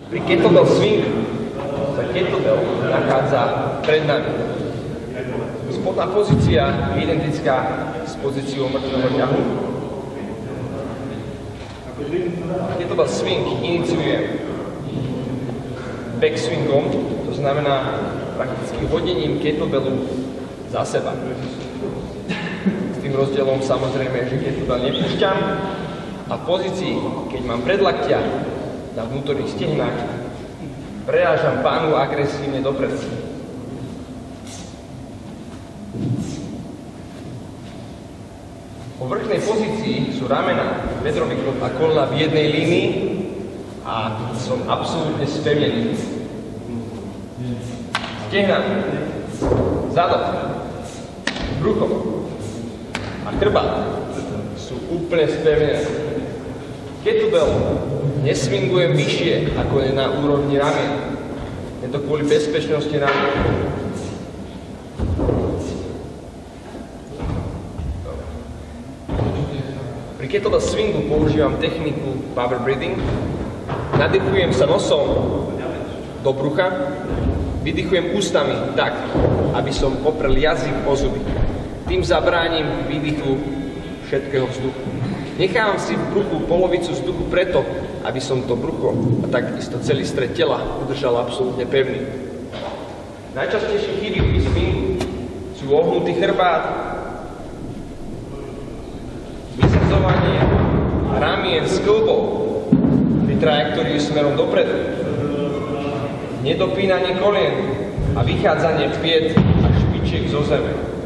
Pri kettlebell swing sa kettlebell nachádza pred nami. Spodná pozícia je identická s pozíciou mŕtvého ťahu. Kettlebell swing iniciujem backswingom, to znamená prakticky hodením kettlebellu za seba. S tým rozdielom samozrejme, že kettlebell nepúšťam a v pozícii, keď mám predlaktia na vnútorných stehnách, prerážam pánu agresívne dopredu. Po vrchnej pozícii sú ramena, bedrový klop a kolena v jednej línii a som absolútne spevnený. Stehna, zadok, brucho a chrbát sú úplne spevnené. Kettlebell neswingujem vyššie, ako je na úrovni ramien. Je to kvôli bezpečnosti ramien. Pri kettlebell swingu používam techniku power breathing. Nadýchujem sa nosom do brucha, vydychujem ústami tak, aby som oprel jazyk o zuby. Tým zabránim výdychu všetkého vzduchu. Nechávam si v bruchu polovicu vzduchu preto, aby som to brucho a takisto celý stred tela udržal absolútne pevný. Najčastejšie chyby pri swingu sú ohnutý chrbát, vysadzovanie ramien s klbou pri trajektórii smerom dopredu, nedopínanie kolien a vychádzanie piet a špičiek zo zeme.